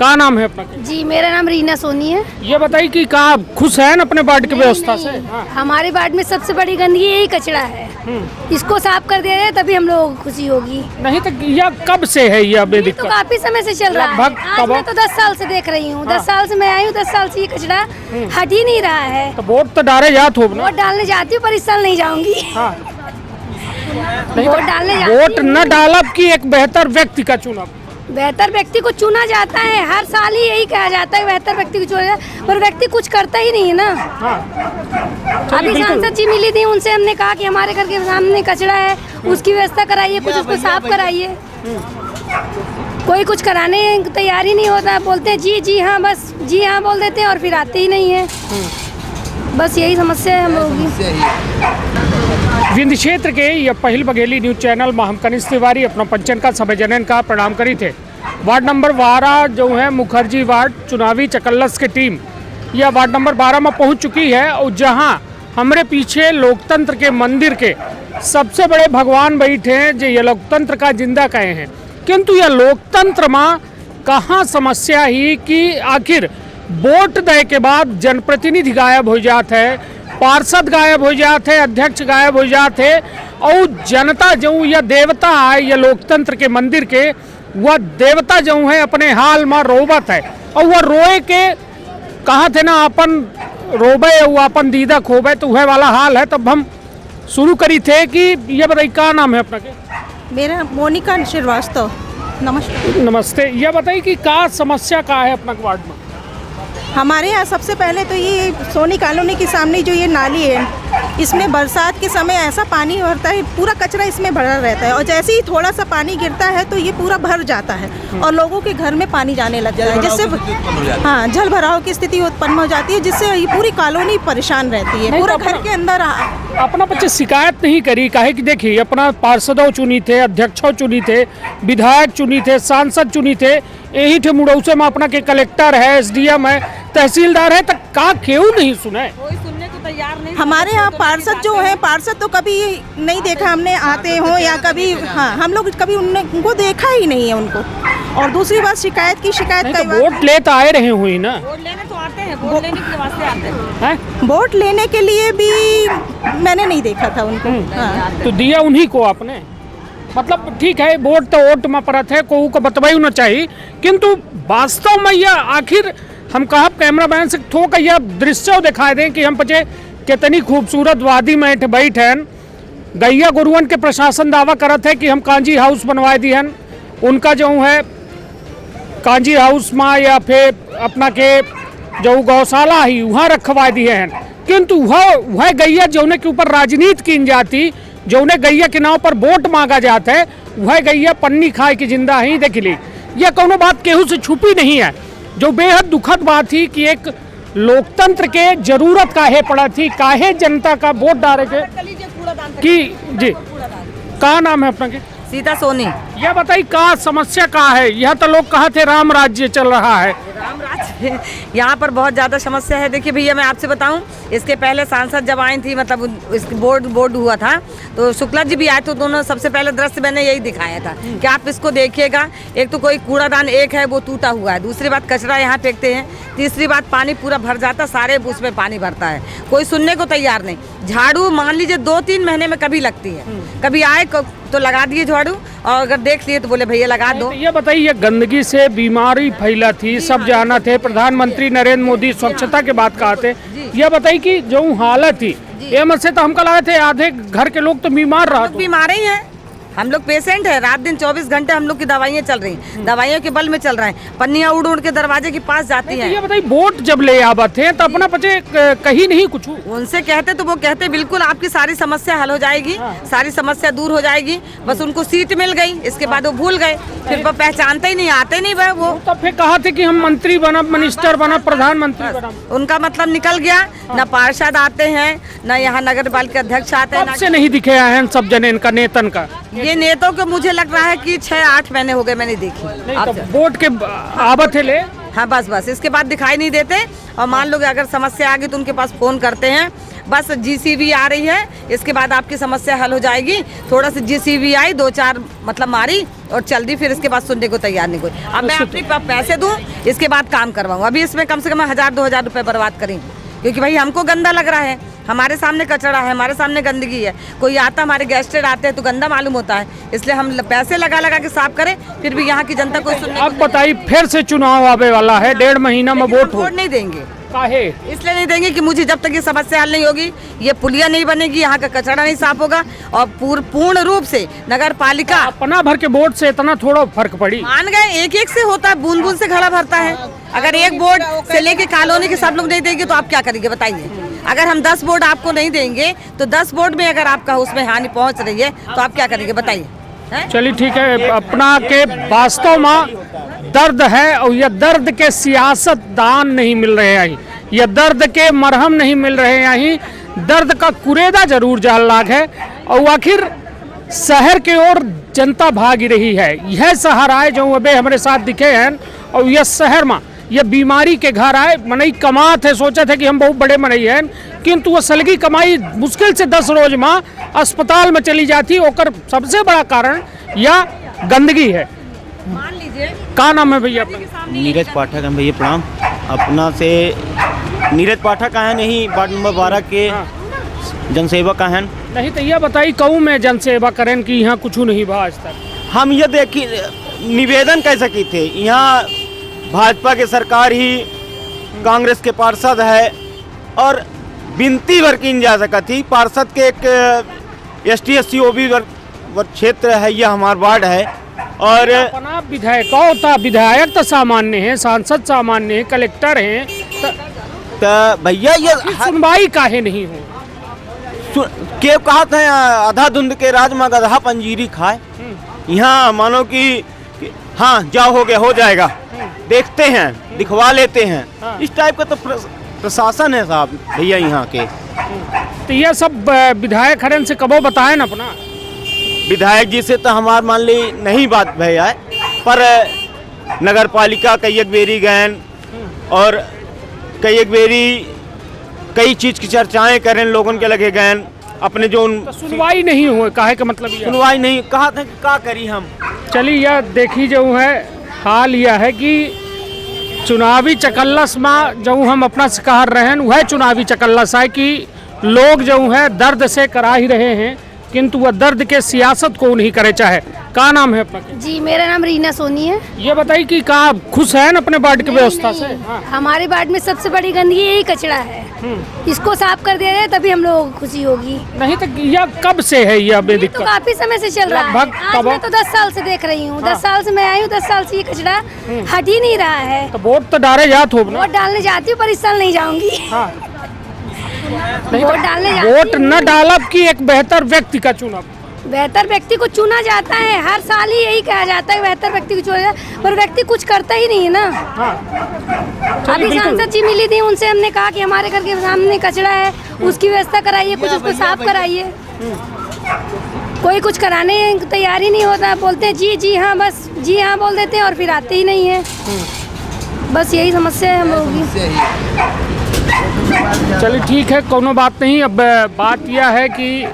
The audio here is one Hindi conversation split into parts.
क्या नाम है अपना? जी मेरा नाम रीना सोनी है। ये बताइए कि कहाँ खुश हैं अपने वार्ड की व्यवस्था से? हाँ। हमारे वार्ड में सबसे बड़ी गंदगी यही कचरा है। इसको साफ कर दे रहे हैं तभी हम लोगों को खुशी होगी। नहीं तो यह कब से है यह ये तो बेदिक्कत? काफी समय से चल रहा है। लगभग आज कब? मैं तो 10 साल से देख रही हूँ। 10 साल से मैं आई हूँ, 10 साल से ये कचरा हट ही नहीं रहा है। तो वोट तो डाले जात हो ना? वोट डालने जाती हूँ पर इस साल नहीं जाऊंगी। हाँ। नहीं वोट तो डालने जाती वोट हूँ। न डालब की एक बेहतर व्यक्ति का चुनाव। बेहतर व्यक्ति को चुना जाता है, हर साल ही यही कहा जाता है बेहतर व्यक्ति को चुना जाता है, पर व्यक्ति कुछ करता ही नहीं है ना। हाँ। अभी बिल्कुल। सांसद जी मिली थी, उनसे हमने कहा कि हमारे घर के सामने कचरा है, उसकी व्यवस्था कराइए, कुछ उसको साफ कराइए। कोई कुछ कराने तैयार ही नहीं होता, बोलते हैं जी जी हाँ, बस जी हाँ बोल देते हैं और फिर आते ही नहीं है। बस यही समस्या है हम लोगों की। विंध्य क्षेत्र के यह पहल बघेली न्यूज चैनल में हम कनिष्ठ तिवारी अपना पंचन का सभे जनन का प्रणाम करी थे। वार्ड नंबर 12 जो है मुखर्जी वार्ड चुनावी चकल्लस की टीम यह वार्ड नंबर 12 में पहुंच चुकी है और जहां हमारे पीछे लोकतंत्र के मंदिर के सबसे बड़े भगवान बैठे हैं जो ये लोकतंत्र का जिंदा कहे हैं। किंतु यह लोकतंत्र में कहाँ समस्या ही कि आखिर वोट दे के बाद जनप्रतिनिधि गायब हो जाते हैं, पार्षद गायब हो जाते हैं, अध्यक्ष गायब हो जाते हैं और जनता जो यह देवता है ये लोकतंत्र के मंदिर के, वह देवता जो है अपने हाल में रोबत है और वह रोए के कहा थे ना अपन रोबे वो अपन दीदा खोबे, तो वह वाला हाल है। तब हम शुरू करी थे कि ये बताइए क्या नाम है अपना के? मेरा मोनिका श्रीवास्तव। नमस्ते। नमस्ते। यह बताइए कि क्या समस्या क्या है अपना वार्ड में? हमारे यहाँ सबसे पहले तो ये सोनी कॉलोनी के सामने जो ये नाली है, इसमें बरसात के समय ऐसा पानी भरता है, पूरा कचरा इसमें भरा रहता है और जैसे ही थोड़ा सा पानी गिरता है तो ये पूरा भर जाता है और लोगों के घर में पानी जाने लगता है, जिससे हाँ जल भराव की स्थिति उत्पन्न हो जाती है, जिससे ये पूरी कॉलोनी परेशान रहती है। पूरा घर के अंदर अपना बच्चे शिकायत नहीं करी काहे कि देखिए अपना पार्षदों चुनी थे, अध्यक्षों चुनी थे, विधायक चुनी थे, सांसद चुनी थे, यही थे मुड़ौसे में अपना के कलेक्टर है, एसडीएम है, तहसीलदार है, तो का क्यों नहीं सुने? कोई सुनने को तैयार नहीं। हमारे यहाँ पार्षद जो है, पार्षद तो कभी नहीं देखा हमने आते हो या कभी, हाँ हम लोग कभी उनको देखा ही नहीं है उनको। और दूसरी बात शिकायत की शिकायत तो वोट ले तो आए रहे हुई ना? वोट लेने तो आते हैं, वोट लेने के वास्ते आते हैं। वोट लेने के लिए भी मैंने नहीं देखा था उनको। हाँ। तो दिया उन्हीं को आपने? मतलब ठीक है वोट तो वोट में परत है, को बतवाई ना चाहिए, किंतु वास्तव में यह आखिर हम कहा कैमरा मैन से थोड़ा यह दृश्य दिखाई दें कि हम पचे कितनी खूबसूरत वादी में बैठ हैं। गैया गुरुवन के प्रशासन दावा करत है कि हम कांजी हाउस बनवा दी हैं, उनका जो है कांजी हाउस में या फिर अपना के जो गौशाला ही वहाँ रखवा दिए हैं, किंतु वह गैया जौने के ऊपर राजनीति की जाती, जौने गैया के नाव पर वोट मांगा जाता है, वह गैया पन्नी खाए की जिंदा ही देख ली। यह कोनो बात केहू से छुपी नहीं है, जो बेहद दुखद बात थी कि एक लोकतंत्र के जरूरत काहे पड़ा थी, काहे जनता का वोट डाले के कि जी। क्या नाम है अपना के? सीता सोनी। यह बताइए क्या समस्या क्या है? यह तो लोग कहा थे राम राज्य चल रहा है। राम राज्य यहाँ पर बहुत ज़्यादा समस्या है। देखिए भैया मैं आपसे बताऊं, इसके पहले सांसद जब आई थी, मतलब इसकी बोर्ड हुआ था तो शुक्ला जी भी आए थे, दोनों सबसे पहले दृश्य मैंने यही दिखाया था कि आप इसको देखिएगा। एक तो कोई कूड़ादान एक है वो टूटा हुआ है, दूसरी बात कचरा यहाँ फेंकते हैं, तीसरी बात पानी पूरा भर जाता, सारे उसमें पानी भरता है, कोई सुनने को तैयार नहीं। झाड़ू मान लीजिए 2-3 महीने में कभी लगती है, कभी आए तो लगा दिए झाड़ू और अगर देख लिए तो बोले भैया लगा दो। ये बताइए गंदगी से बीमारी फैला थी, सब जाना थे, प्रधानमंत्री नरेंद्र मोदी स्वच्छता के बात कहा थे। यह बताइए कि जो हालत थी ये मत से तो हमको लगा थे आधे घर के लोग तो बीमार रहा। बीमार ही हैं, हम लोग पेशेंट है, रात दिन 24 घंटे हम लोग की दवाइयाँ चल रही हैं, दवाइयों के बल में चल रहे हैं, पन्नियाँ उड़ उड़ के दरवाजे के पास जाती हैं। ये बताइए वोट जब ले आवत हैं तो अपना पचे कहीं नहीं कुछ उनसे कहते तो वो कहते बिल्कुल आपकी सारी समस्या हल हो जाएगी, सारी समस्या दूर हो जाएगी, बस उनको सीट मिल गई, इसके बाद वो भूल गए, फिर वो पहचानते ही नहीं, आते नहीं वह वो। तो फिर कहा थे कि हम मंत्री बना, मिनिस्टर बना, प्रधानमंत्री बना, उनका मतलब निकल गया। न पार्षद आते हैं, न यहाँ नगर पालिका अध्यक्ष आते हैं, से नहीं दिखे हैं सब जने इनका नेतन का। ये नेताओं को मुझे लग रहा है कि 6-8 महीने हो गए मैंने देखी। नहीं, तो वोट के आवत है ले, हाँ बस इसके बाद दिखाई नहीं देते। और मान लो कि अगर समस्या आ गई तो उनके पास फोन करते हैं, बस जीसीबी आ रही है, इसके बाद आपकी समस्या हल हो जाएगी। थोड़ा सा जीसीबी आई, 2-4 मतलब मारी और चल दी, फिर इसके बाद सुनने को तैयार नहीं कोई। अब मैं अपने पैसे दूं, इसके बाद काम करवाऊँ। अभी इसमें कम से कम 1000-2000 रुपये बर्बाद करेंगे, क्योंकि भाई हमको गंदा लग रहा है, हमारे सामने कचरा है, हमारे सामने गंदगी है। कोई आता, हमारे गेस्टेड आते हैं तो गंदा मालूम होता है, इसलिए हम पैसे लगा लगा के साफ करें, फिर भी यहाँ की जनता को सुनने। अब बताइए, फिर से चुनाव आने वाला है, 1.5 महीना में वोट नहीं देंगे। काहे? इसलिए नहीं देंगे कि मुझे जब तक ये समस्या हल नहीं होगी, ये पुलिया नहीं बनेगी, यहाँ का कचरा नहीं साफ होगा, और पूर्ण रूप से नगर पालिका। अपना भर के वोट से इतना थोड़ा फर्क पड़ी। मान गए, एक एक से होता है, बूंद बूंद से घड़ा भरता है। अगर एक बोर्ड से लेके कॉलोनी के सब लोग नहीं देंगे तो आप क्या करेंगे बताइए। अगर हम 10 बोर्ड आपको नहीं देंगे तो 10 बोर्ड में अगर आपका उसमें हानि पहुंच रही है तो आप क्या करेंगे बताइए। चलिए ठीक है, अपना के वास्तव में दर्द है, और यह दर्द के सियासतदान नहीं मिल रहे हैं, यह दर्द के मरहम नहीं मिल रहे हैं, दर्द का कुरेदा जरूर जाल लाग है। और आखिर शहर के ओर जनता भाग रही है। यह शहर आए जो अबे हमारे साथ दिखे हैं, और यह शहर में यह बीमारी के घर आए। मनई कमात है, सोचे थे कि हम बहुत बड़े मनई हैं, किंतु वह सलगी कमाई मुश्किल से 10 रोज में अस्पताल में चली जाती। और सबसे बड़ा कारण यह गंदगी है। मान लीजिए, क्या नाम है भैया? नीरज पाठक है भैया, प्रणाम। अपना से नीरज पाठक है, नहीं वार्ड नंबर 12 के जनसेवक हैं। नहीं तो यह बताइए, कहूँ मैं जनसेवा करें कि यहाँ कुछ नहीं हुआ आज तक। हम ये देखिए निवेदन कैसे की थे, यहाँ भाजपा के सरकार ही कांग्रेस के पार्षद है, और विनती भर की जा सका थी। पार्षद के एक ST/SC OB वर्ग क्षेत्र है, यह हमारा वार्ड है। और अपना विधायक होता, विधायक तो सामान्य है, सांसद सामान्य है, कलेक्टर हैं, तो भैया ये सुनवाई काहे नहीं हो? के कहा था आधा धुंध के राज में गधा पंजीरी खाए। यहाँ मानो कि हाँ जाओ हो गया, हो जाएगा, देखते हैं, दिखवा लेते हैं, इस टाइप का तो प्रशासन है साहब भैया यहाँ के। तो यह सब विधायक हरन से कबो बताए ना अपना। विधायक जी से तो हमार मान ली नहीं बात भैया है, पर नगर पालिका कई एक बेरी गए, और कई एक बेरी कई चीज की चर्चाएं करें, लोगों के लगे गए अपने जो तो सुनवाई नहीं हुए, काहे का मतलब ये? सुनवाई नहीं, कहा था कि क्या करी हम। चलिए यह देखी जो है, हाल यह है कि चुनावी चकल्लस में जो हम अपना शिकार रहे हैं, वह चुनावी चकल्लस है कि लोग जो है दर्द से करा ही रहे हैं, किंतु वह दर्द के सियासत को नहीं करे चाहे। क्या नाम है अपना? जी मेरा नाम रीना सोनी है। ये बताइए कि कहाँ खुश है अपने वार्ड की व्यवस्था से? हाँ। हमारे वार्ड में सबसे बड़ी गंदगी यही कचरा है, इसको साफ कर दे रहे तभी हम लोगों को खुशी होगी। नहीं तो यह कब से है यह दिक्कत? तो काफी समय से चल रहा है, आज मैं तो 10 साल से देख रही हूँ। 10 साल से मैं आई हूँ, 10 साल से ये कचरा हट ही नहीं रहा है। तो वोट तो डाले जात हो ना? वोट डालने जाती हूँ पर इस साल नहीं जाऊंगी। हाँ। वोट डालने वोट न डालब की एक बेहतर व्यक्ति का चुनाव। बेहतर व्यक्ति को चुना जाता है, हर साल ही यही कहा जाता है बेहतर व्यक्ति को चुना जाता है, पर व्यक्ति कुछ करता ही नहीं है ना। हाँ। अभी सांसद जी मिली थी, उनसे हमने कहा कि हमारे घर के सामने कचरा है, उसकी व्यवस्था कराइए, कुछ उसको साफ कराइए। कोई कुछ कराने की तैयारी नहीं होता, बोलते हैं जी जी हाँ, बस जी हाँ बोल देते हैं और फिर आते ही नहीं है। बस यही समस्या है हम लोगों की। चलिए ठीक है, कोनो बात नहीं। अब बात यह है कि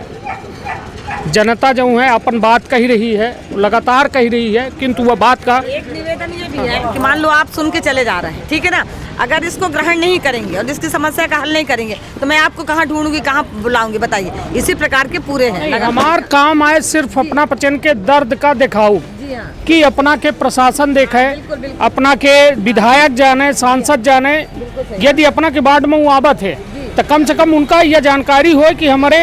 जनता जो है अपन बात कही रही है, लगातार कही रही है, किंतु वह बात का एक निवेदन ये भी है कि मान लो आप सुन के चले जा रहे हैं, ठीक है ना, अगर इसको ग्रहण नहीं करेंगे और इसकी समस्या का हल नहीं करेंगे तो मैं आपको कहाँ ढूंढूंगी, कहाँ बुलाऊंगी बताइए। इसी प्रकार के पूरे हैं। हमार काम आए सिर्फ अपना पचन के दर्द का दिखाऊ कि अपना के प्रशासन देखे, अपना के विधायक जाने, सांसद जाने, यदि अपना के वार्ड में वो आबत है तो कम से कम उनका यह जानकारी हो कि हमारे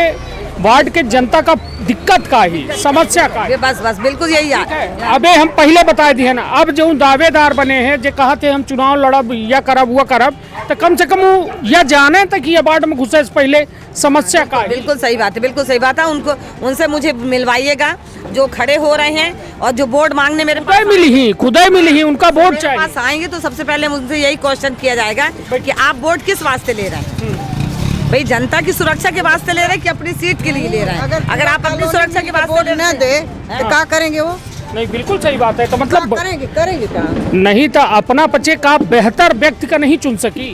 वार्ड के जनता का दिक्कत का ही, समस्या का ही। बस बस बिल्कुल यही है। अबे हम पहले बता दिए ना, अब जो दावेदार बने हैं जो कहते हम चुनाव लड़ब या करब वो करब, तो कम से कम वो यह जाने तक कि ये वार्ड में घुसे से पहले समस्या का है। बिल्कुल सही बात है, बिल्कुल सही बात है। उनको उनसे मुझे मिलवाइएगा जो खड़े हो रहे हैं और जो बोर्ड मांगने मेरे पास खुद ही मिली ही उनका बोर्ड चाहिए। पास आएंगे तो सबसे पहले मुझसे यही क्वेश्चन किया जाएगा कि आप बोर्ड किस वास्ते ले रहे हैं। भाई जनता की सुरक्षा के वास्ते ले रहे हैं कि अपनी सीट के लिए ले रहे हैं? अगर आप अपनी सुरक्षा के वास्ते न दे तो क्या करेंगे वो? नहीं बिल्कुल सही बात है। तो मतलब करेंगे क्या? नहीं तो अपना पचे का बेहतर व्यक्ति का नहीं चुन सकी।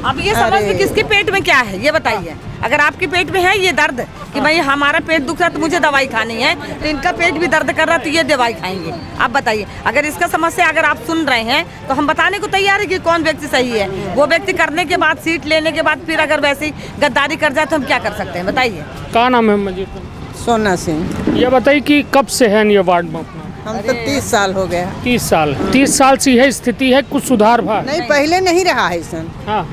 अब ये समझ में किसके पेट में क्या है ये बताइए। अगर आपके पेट में है ये दर्द कि भाई हमारा पेट दुख रहा है तो मुझे दवाई खानी है, तो इनका पेट भी दर्द कर रहा है तो ये दवाई खाएंगे। आप बताइए, अगर इसका समस्या अगर आप सुन रहे हैं तो हम बताने को तैयार है कि कौन व्यक्ति सही है। वो व्यक्ति करने के बाद, सीट लेने के बाद फिर अगर वैसे ही गद्दारी कर जाए तो हम क्या कर सकते हैं बताइए। क्या नाम है मजीद? सोना सिंह। ये बताइए कि कब से है ये वार्ड में अपना? हम तो 30 साल हो गया। 30 साल। 30 साल से यह स्थिति है, कुछ सुधार भा? नहीं, पहले नहीं रहा है सन। हाँ,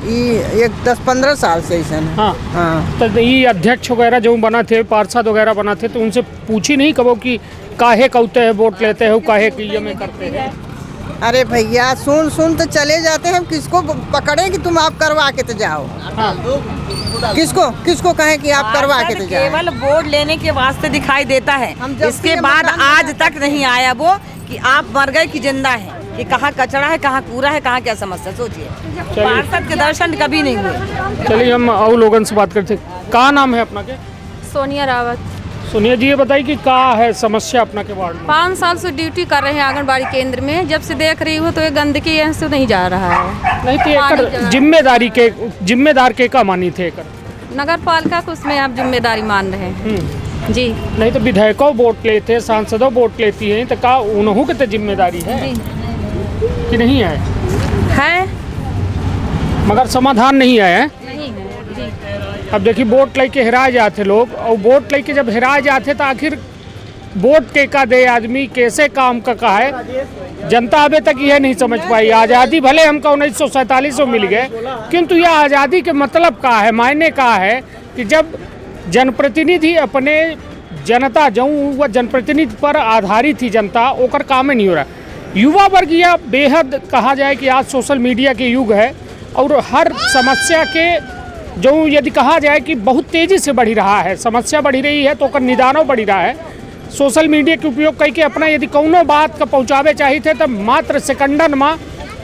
ये एक 10-15 साल से सन। हाँ हाँ। तो ये अध्यक्ष वगैरह जो बना थे, पार्षद वगैरह बना थे, तो उनसे पूछी नहीं कबो कि काहे कौते हैं वोट लेते हो, काहे की ये में करते हैं? अरे भैया सुन तो चले जाते हैं, किसको पकड़े कि तुम आप करवा के तो जाओ। हाँ। किसको कहें कि आप करवा के तो जाओ। केवल वोट लेने के वास्ते दिखाई देता है, हम जब इसके से बाद मतदान आज तक नहीं आया वो कि आप मर गए कि जिंदा है, कि कहाँ कचरा है, कहाँ कूड़ा है, कहाँ क्या समस्या। सोचिए, पार्षद के दर्शन कभी नहीं हुए। चलिए हम और लोगों से बात करते। क्या नाम है अपना के? सोनिया रावत। सोनिया जी, ये बताइए कि क्या है समस्या अपना के वार्ड में? 5 साल से ड्यूटी कर रहे हैं आंगनबाड़ी केंद्र में। जब से देख रही हूँ तो ये गंदगी यहाँ से नहीं जा रहा है। नहीं तो पानी एकर जगह- जिम्मेदार के का मानी थे एकर? नगर पालिका को उसमें आप जिम्मेदारी मान रहे हैं जी। नहीं तो विधायकों वोट लेते, सांसदों वोट लेती हैं, तो का उन्हों के तो जिम्मेदारी है जी कि नहीं है? है, मगर समाधान नहीं आया है। नहीं है जी। अब देखिए, वोट लेके हिरा जाते लोग, और वोट लेके जब हिरा जाते तो आखिर वोट के का दे आदमी, कैसे काम का है, जनता अभी तक यह नहीं समझ पाई। आज़ादी भले हमको 1947 में मिल गए, किंतु यह आज़ादी के मतलब का है, मायने का है कि जब जनप्रतिनिधि अपने जनता जो वह जनप्रतिनिधि पर आधारित थी जनता, ओकर काम नहीं हो रहा। युवा वर्ग यह बेहद कहा जाए कि आज सोशल मीडिया के युग है, और हर समस्या के जो यदि कहा जाए कि बहुत तेज़ी से बढ़ी रहा है, समस्या बढ़ी रही है तो ओकर निदानो बढ़ी रहा है। सोशल मीडिया के उपयोग करके अपना यदि कौनो बात का पहुँचावे चाहिए थे तो मात्र सेकंडन में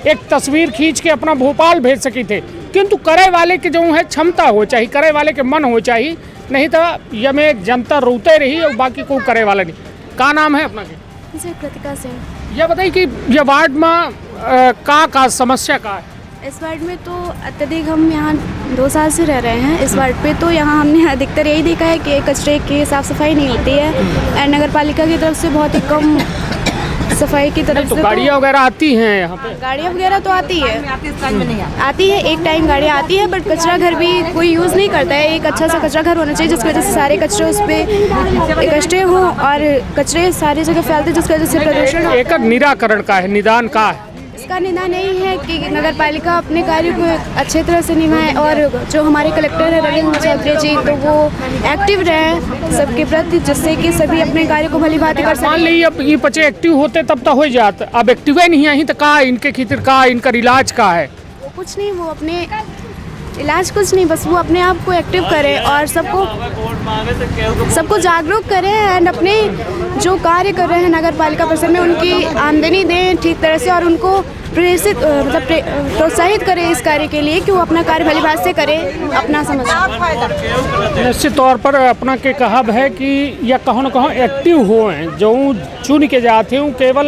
एक तस्वीर खींच के अपना भोपाल भेज सकी थे, किंतु करे वाले के जो है क्षमता हो चाहिए, करे वाले के मन हो चाहिए, नहीं तो ये में जनता रोते रही और बाकी कोई करे वाला नहीं। क्या नाम है अपना के? जी, कृतिका सिंह। यह बताइए कि यह वार्ड में का समस्या का है? इस वार्ड में तो अत्यधिक, हम यहाँ 2 साल से रह रहे हैं इस वार्ड पे, तो यहाँ हमने अधिकतर यही देखा है कि कचरे की साफ़ सफाई नहीं होती है, एंड नगर पालिका की तरफ से बहुत ही कम सफाई की तरफ तो से। गाड़ियाँ वगैरह आती हैं यहाँ पे? गाड़ियाँ वगैरह तो आती है, नहीं आती है, एक टाइम गाड़ियाँ आती है, बट कचरा घर भी कोई यूज़ नहीं करता है। एक अच्छा सा कचरा घर होना चाहिए जिसकी वजह से सारे कचरे उस पर इकट्ठे हों और कचरे सारी जगह फैलते, जिसकी वजह से प्रदूषण हो। एक निराकरण का है, निदान का है? इसका निदान यही है कि नगर पालिका अपने कार्य को अच्छे तरह से निभाए, और जो हमारे कलेक्टर है रविंद्र चौधरी जी, तो वो एक्टिव रहें सबके प्रति, जिससे कि सभी अपने कार्य को भली भांति कर मान सकें। लीजिए अब ये बच्चे एक्टिव होते तब तो हो जाता, अब एक्टिव ही नहीं है तो का इनके खितर का इनका इलाज का है? वो कुछ नहीं, वो अपने इलाज कुछ नहीं, बस वो अपने आप को एक्टिव करें और सबको जागरूक करें, एंड अपने जो कार्य कर रहे हैं नगर पालिका परिषद में उनकी आमदनी दें ठीक तरह से, और उनको प्रोत्साहित करें इस कार्य के लिए कि वो अपना कार्य भलीभांति से करें, अपना समझ। निश्चित तौर पर अपना के कहब है कि या कहीं न कहीं एक्टिव हुए, जो चुन के जाते हूँ केवल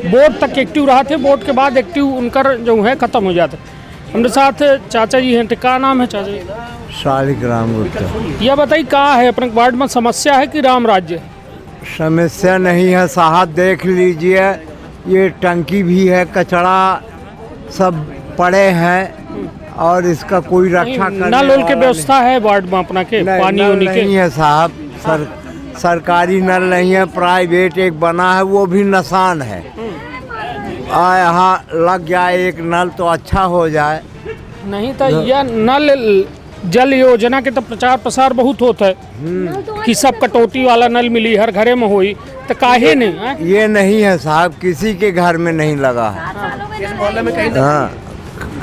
वोट तक एक्टिव रहा थे, वोट के बाद एक्टिव उनकर जो है ख़त्म हो जाता। हमारे साथ चाचा जी हैं, क्या नाम है चाचा जी? शालिग्राम गुप्ता। यह बताइए क्या है अपने वार्ड में समस्या है कि राम राज्य? समस्या नहीं है साहब, देख लीजिए ये टंकी भी है, कचरा सब पड़े हैं और इसका कोई रक्षा करने नल उल के व्यवस्था है वार्ड में अपना के? पानी नल नहीं है साहब, सरकारी नल नहीं है, प्राइवेट एक बना है वो भी नसान है। यहाँ लग जाए एक नल तो अच्छा हो जाए। नहीं तो यह नल जल योजना के तो प्रचार प्रसार बहुत होता है कि सब कटौती वाला नल मिली हर घरे में होई, तो काहे नहीं है? ये नहीं है साहब, किसी के घर में नहीं लगा है। हाँ,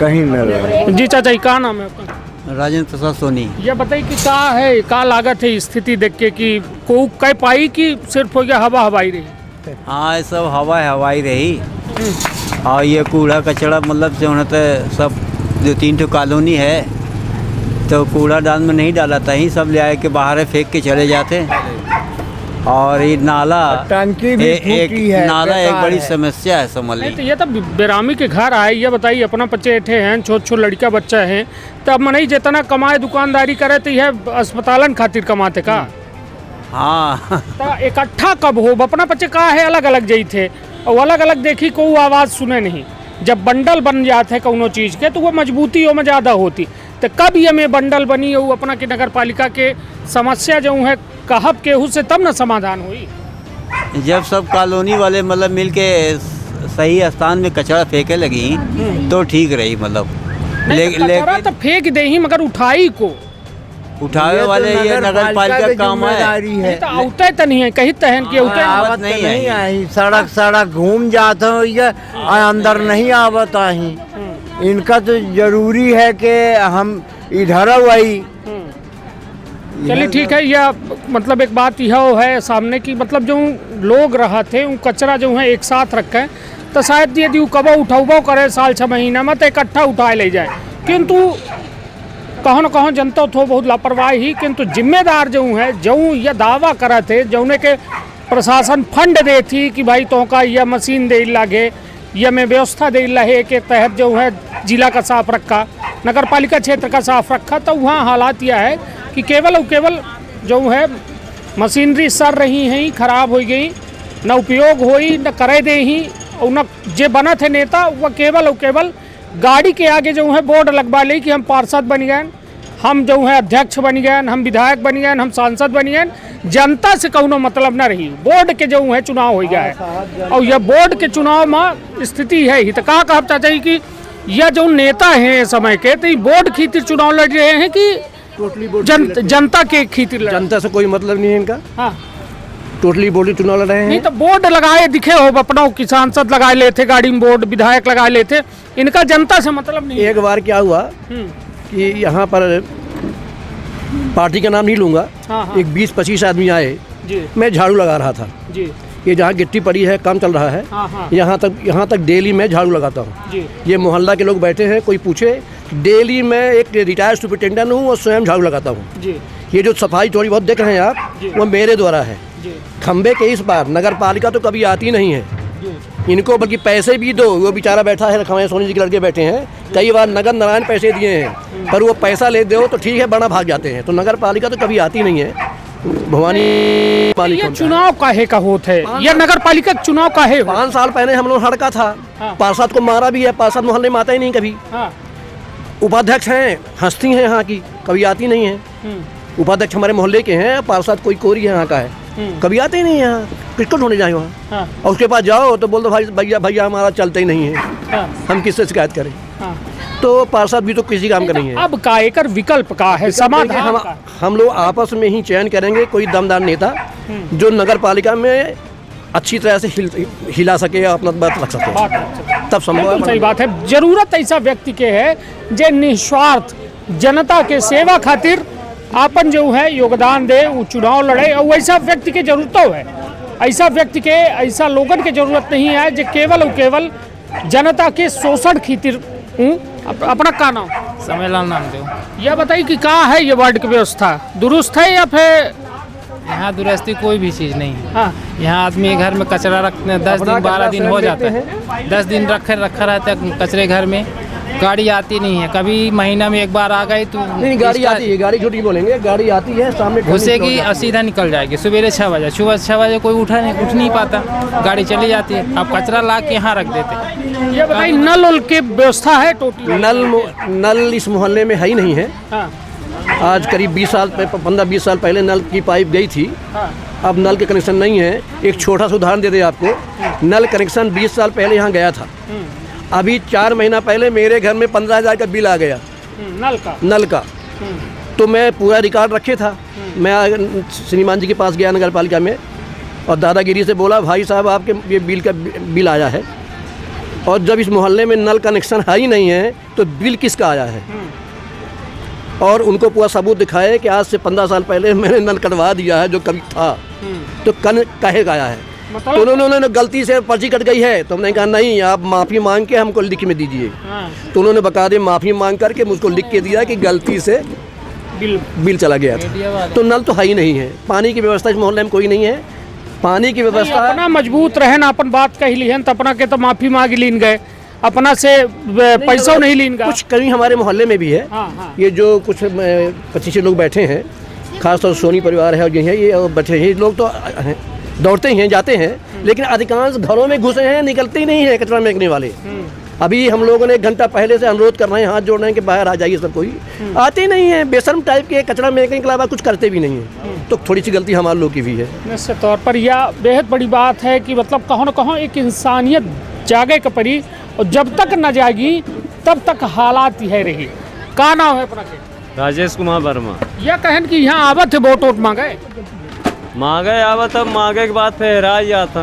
कहीं नहीं लगा। जी चाचा, क्या नाम है आपका? राजेंद्र प्रसाद सोनी। यह बताइए कि क्या है, क्या लागत है स्थिति देख के कि को कह पाई कि सिर्फ हो गया हवा हवाई रही? हाँ, ये सब हवाई रही, और ये कूड़ा कचरा मतलब जो है तो सब 2-3 ठो कॉलोनी है, तो कूड़ा दान में नहीं डाला था ही, सब ले आए के बाहर फेंक के चले जाते। और ये नाला टंकी भी फूटी है, नाला एक बेकार बड़ी है। समस्या है समझ नहीं तो ली। ये तो बेरामी के घर आए, ये बताइए अपना बच्चे बैठे हैं, छोट छोट लड़का बच्चा है, तब मनई जितना कमाए दुकानदारी करे तो यह अस्पतालन खातिर कमाते का। हाँ तो इकट्ठा कब हो, अपना बच्चे का है अलग अलग जई थे और अलग अलग देखी कोई आवाज़ सुने नहीं। जब बंडल बन जाते हैं कोनो चीज़ के तो वो मजबूती में ज़्यादा होती। तो कब ये में बंडल बनी हो अपना के नगर पालिका के समस्या जो है कहब केहू से तब न समाधान हुई। जब सब कॉलोनी वाले मतलब मिल के सही स्थान में कचरा फेंके लगी तो ठीक रही मतलब। नहीं तो कचरा तो फेंक दे ही मगर उठाई को उठावे वाले ये नगर पालिका का काम है। नहीं तो औते तो नहीं है कहीं तहन की औते आवत नहीं आई, सड़क घूम जाते हो ये अंदर नहीं आवत आई। इनका तो जरूरी है कि हम इधर वही। चलिए ठीक है। यह मतलब एक बात यह है सामने की मतलब जो लोग रहा थे उन कचरा जो है एक साथ रखे तो शायद यदि कबो उठाबो करे साल 6 महीना में तो इकट्ठा उठाए ले जाए, किंतु कहो न कहो जनता थो बहुत लापरवाही। किंतु जिम्मेदार जो है जो यह दावा करा थे जौने के प्रशासन फंड दे थी कि भाई तो का यह मशीन दे लागे, यह में व्यवस्था दे लहे के तहत जो है जिला का साफ रखा, नगर पालिका क्षेत्र का साफ रखा। तो वहाँ हालात यह है कि केवल और केवल जो है मशीनरी सर रही हैं, खराब हो गई, न उपयोग होई न करे दे ही, और न जे बना थे नेता वह केवल और केवल गाड़ी के आगे जो है बोर्ड लगवा ले कि हम पार्षद बन गए, हम जो है अध्यक्ष बन गए, हम विधायक बन गए, हम सांसद बन गए। जनता से कौनो मतलब न रही। बोर्ड के जो है चुनाव हो गया है और यह बोर्ड के चुनाव में स्थिति है ही। तो कहा कहब चाहते हैं कि यह जो नेता हैं समय के तो बोर्ड खातिर चुनाव लड़ रहे हैं कि जनता के खातिर? जनता से कोई मतलब नहीं है इनका। हाँ टोटली बोर्ड चुनाव लड़ रहे हैं। नहीं तो बोर्ड लगाए दिखे हो अपना कि सांसद लगाए लेते, गाड़ी में बोर्ड विधायक लगाए लेते, इनका जनता से मतलब नहीं। एक बार क्या हुआ कि यहाँ पर पार्टी का नाम नहीं लूंगा, एक 20-25 आदमी आए, मैं झाड़ू लगा रहा था जी। ये जहाँ गिट्टी पड़ी है काम चल रहा है, यहाँ तक डेली मैं झाड़ू लगाता हूँ। ये मोहल्ला के लोग बैठे हैं, कोई पूछे, डेली मैं एक रिटायर्ड सुपरिटेंडेंट हूँ और स्वयं झाड़ू लगाता हूँ। ये जो सफाई थोड़ी बहुत देख रहे हैं आप, वो मेरे द्वारा है। खंबे के इस बार नगर पालिका तो कभी आती नहीं है, इनको बल्कि पैसे भी दो। वो बेचारा बैठा है, खंबे सोनी जी के लड़के बैठे हैं, कई बार नगर नारायण पैसे दिए हैं, पर वो पैसा ले दो तो ठीक है, बड़ा भाग जाते हैं। तो नगर पालिका तो कभी आती नहीं है। भवानी ये चुनाव काहे का होता है? यह नगर पालिका चुनाव काहे? 5 साल पहले हम लोग हड़का था, पार्षद को मारा भी है, पार्षद मोहल्ले में आता ही नहीं कभी। उपाध्यक्ष हैं, हस्ती हैं यहाँ की, कभी आती नहीं है। उपाध्यक्ष हमारे मोहल्ले के हैं, पार्षद कोई कोरी है यहाँ का है, कभी आते ही नहीं है यहाँ। किसको ढूंढने जाए वहाँ? और उसके पास जाओ तो बोल दो भाई भैया हमारा चलते ही नहीं है, हम किससे शिकायत करें? तो पार्षद भी तो किसी काम का नहीं है। अब का एक विकल्प का है समाधान? हम लोग आपस में ही चयन करेंगे कोई दमदार नेता जो नगर पालिका में अच्छी तरह से हिला सके, अपना बात रख सके, तब संभव। सही बात है। जरूरत ऐसा व्यक्ति के है जो निस्वार्थ जनता के सेवा खातिर आपन जो है योगदान दे, वो चुनाव लड़े, और वैसा व्यक्ति की जरूरत है। ऐसा व्यक्ति के, ऐसा लोगन की जरूरत नहीं है जो केवल और केवल जनता के शोषण खातिर। अपना का नाम? समयलाल नाम दो। यह बताइए कि कहाँ है ये वार्ड की व्यवस्था, दुरुस्त है या फिर? यहाँ दुरुस्ती कोई भी चीज़ नहीं है। यहाँ आदमी घर में कचरा रखते 10 दिन 12 दिन हो जाता है, 10 दिन रखा रहता है कचरे घर में। गाड़ी आती नहीं है, कभी महीना में एक बार आ गई तो नहीं, गाड़ी आती है, गाड़ी झूठी बोलेंगे, गाड़ी आती है, सामने घुसेगी और सीधा निकल जाएगी। सुबह 6 बजे, सुबह 6 बजे कोई उठ नहीं पाता, गाड़ी चली जाती है। अब कचरा ला के यहाँ रख देते। ये बताइए नल उल की व्यवस्था है? टोटली नल इस मोहल्ले में है ही नहीं है। आज करीब 15-20 साल पहले नल की पाइप गई थी, अब नल के कनेक्शन नहीं है। एक छोटा सा उदाहरण दे दे आपको, नल कनेक्शन 20 साल पहले यहाँ गया था, अभी 4 महीना पहले मेरे घर में 15,000 का बिल आ गया नल का। तो मैं पूरा रिकॉर्ड रखे था, मैं श्रीमान जी के पास गया नगर पालिका में और दादागिरी से बोला, भाई साहब आपके ये बिल आया है, और जब इस मोहल्ले में नल कनेक्शन है ही नहीं है तो बिल किसका आया है? और उनको पूरा सबूत दिखाए कि आज से 15 साल पहले मैंने नल कटवा दिया है जो कभी था, तो काहे का आया है? तो उन्होंने गलती से पर्ची कट गई है, तो हमने कहा नहीं, आप माफ़ी मांग के हमको लिख में दीजिए। तो उन्होंने बकायदे माफ़ी मांग करके मुझको लिख के दिया कि गलती से बिल चला गया था। तो नल तो है ही नहीं है, पानी की व्यवस्था इस मोहल्ले में कोई नहीं है। पानी की व्यवस्था अपना मजबूत रहे ना, अपन बात कही ली तो अपना के तो माफी मांग लीन गए, अपना से पैसा नहीं लीन गए। कुछ कहीं हमारे मोहल्ले में भी है। हाँ। ये जो कुछ 25 लोग बैठे हैं, खासतौर से सोनी परिवार है और ये है, ये बैठे हैं लोग तो दौड़ते ही हैं, जाते हैं, लेकिन अधिकांश घरों में घुसे हैं, निकलते ही नहीं है कचरा फेंकने वाले। अभी हम लोगों ने 1 घंटा पहले से अनुरोध कर रहे हैं, हाथ जोड़ रहे हैं कि बाहर आ जाइए सब, कोई आते ही नहीं है। बेशर्म टाइप के कचरा फेंकने के अलावा कुछ करते भी नहीं है। तो थोड़ी सी गलती हमारे लोग की भी है। निश्चित तौर पर यह बेहद बड़ी बात है कि मतलब कहो न कहो एक इंसानियत जागे के परी, और जब तक न जाएगी तब तक हालात यह रही। का नाम है अपना? राजेश कुमार वर्मा। यह कहन कि यहाँ आवत है वोट मांगे आवत, अब मांगे के बाद फिर हिरा जाता।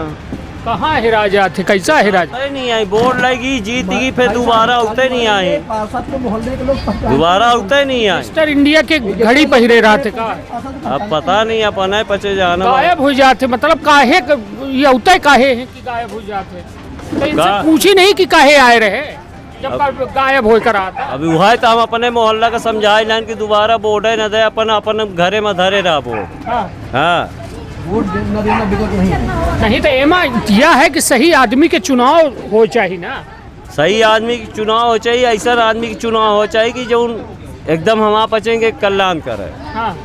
कहाँ हिरा जाते, कैसा हिरा जाते? नहीं आई, वोट लगी, जीतगी, फिर दोबारा उठते नहीं आए, दोबारा उठते नहीं आए। मिस्टर इंडिया के घड़ी पहिरे रहते का? अब पता नहीं, अपने पचे जाना गायब हो जाते। मतलब काहे ये उतरे काहे है कि गायब हो जाते? तो इनसे पूछी नहीं कि काहे आए रहे जब गायब होकर आता? अभी वह तो हम अपने मोहल्ला का समझाए लाइन कि दोबारा वोट है न दे, अपन घरे में धरे रहा वोट। हाँ, वोट नहीं तो एमा यह है कि सही आदमी के चुनाव हो चाहिए ना। सही आदमी की चुनाव हो चाहिए, ऐसा आदमी की चुनाव हो चाहिए कि जो एकदम हमारा पचेंगे कल्याण करे। हाँ,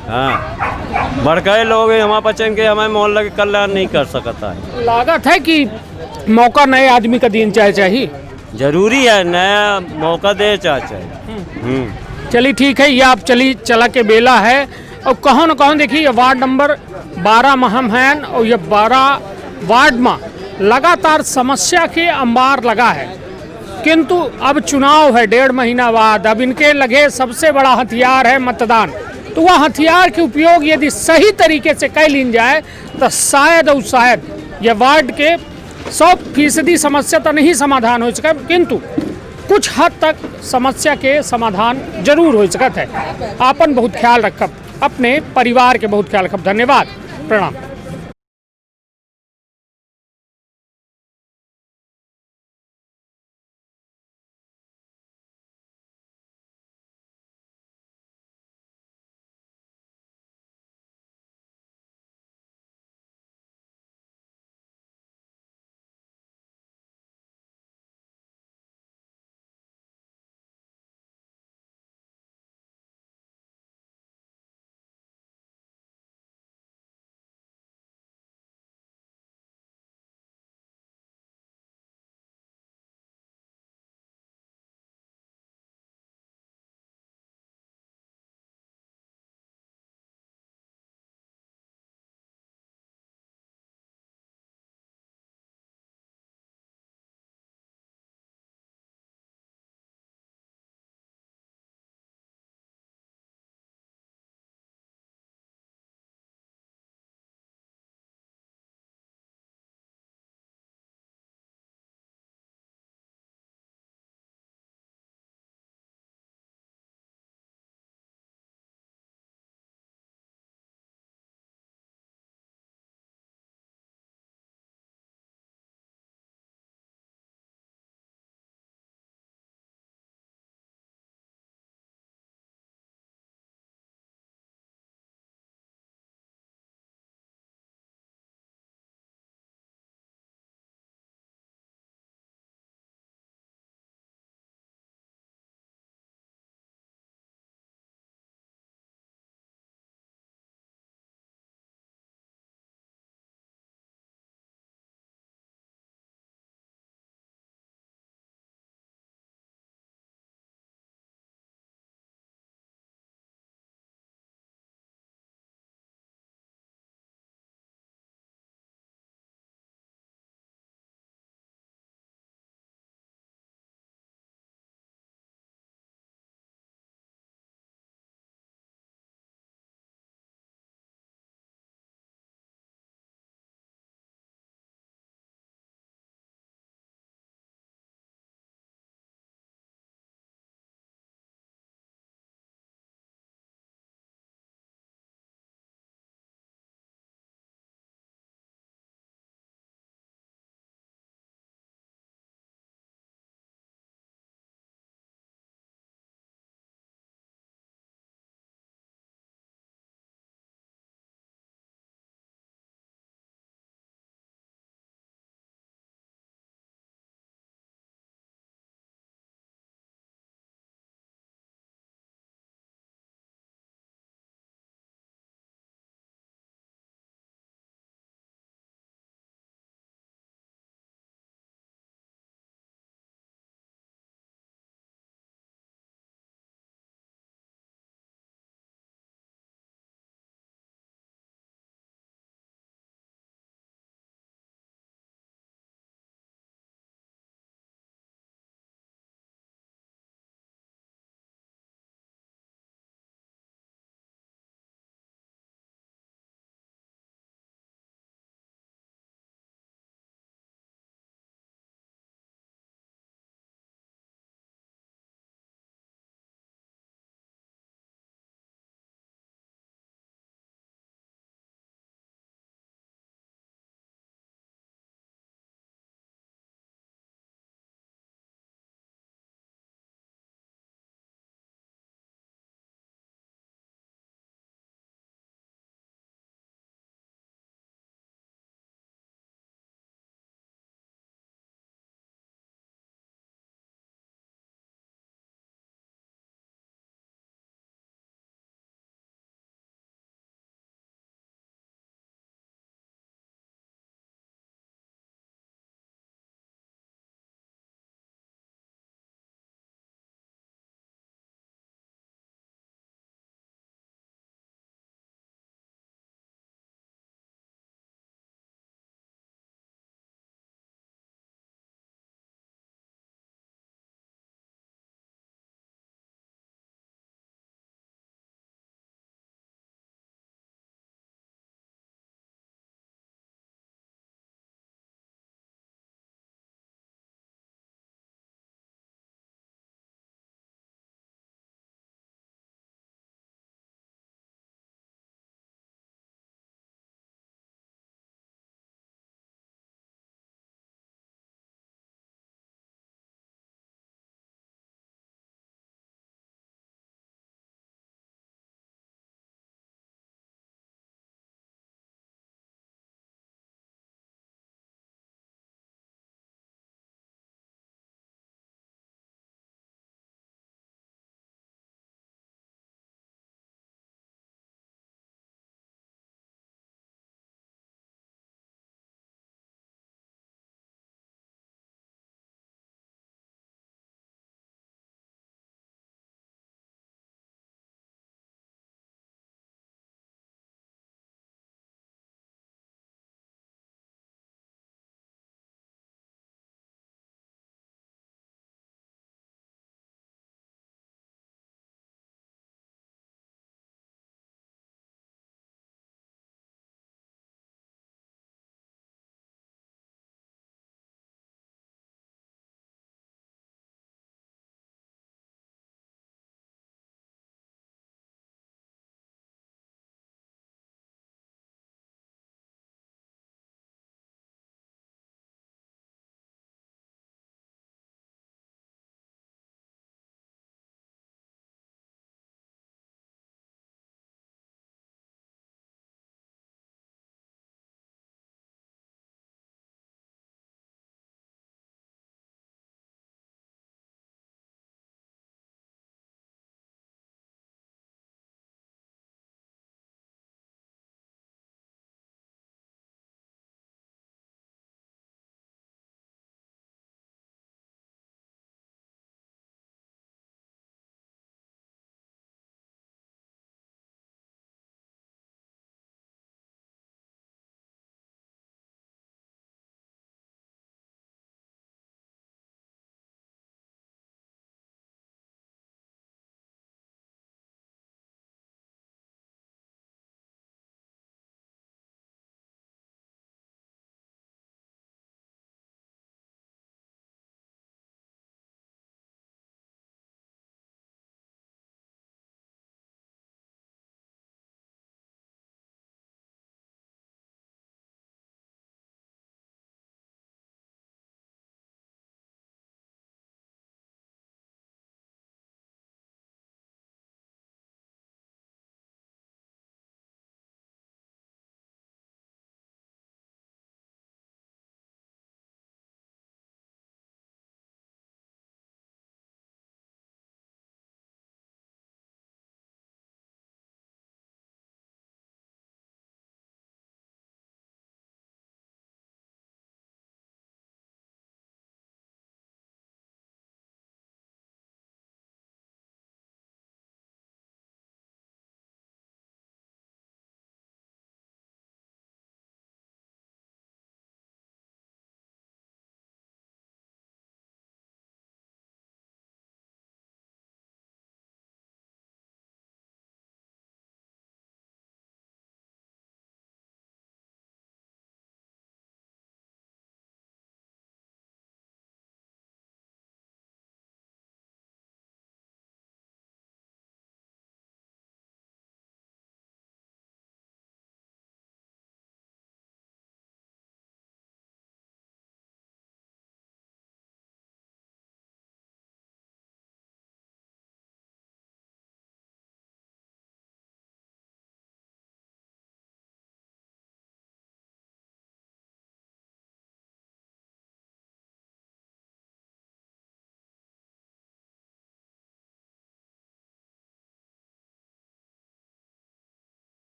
बड़के लोग हमारा पचेंगे, हमारे मोहल्ला के कल्याण नहीं कर सकता है। लागत है कि मौका नए आदमी का दिन चाहिए, जरूरी है, नया मौका दे चाहिए। चलिए ठीक है, ये आप चला के बेला है। और कहो न कहो देखिए, वार्ड नंबर 12 में हम हैं और ये 12 वार्ड में लगातार समस्या के अंबार लगा है। किंतु अब चुनाव है 1.5 महीना बाद, अब इनके लगे सबसे बड़ा हथियार है मतदान। तो वह हथियार के उपयोग यदि सही तरीके से कर लीन जाए तो शायद और शायद यह वार्ड के 100% समस्या तो नहीं समाधान हो सके, किंतु कुछ हद तक समस्या के समाधान जरूर हो सकता है। आपन बहुत ख्याल रखब, अपने परिवार के बहुत ख्याल रखब। धन्यवाद, प्रणाम।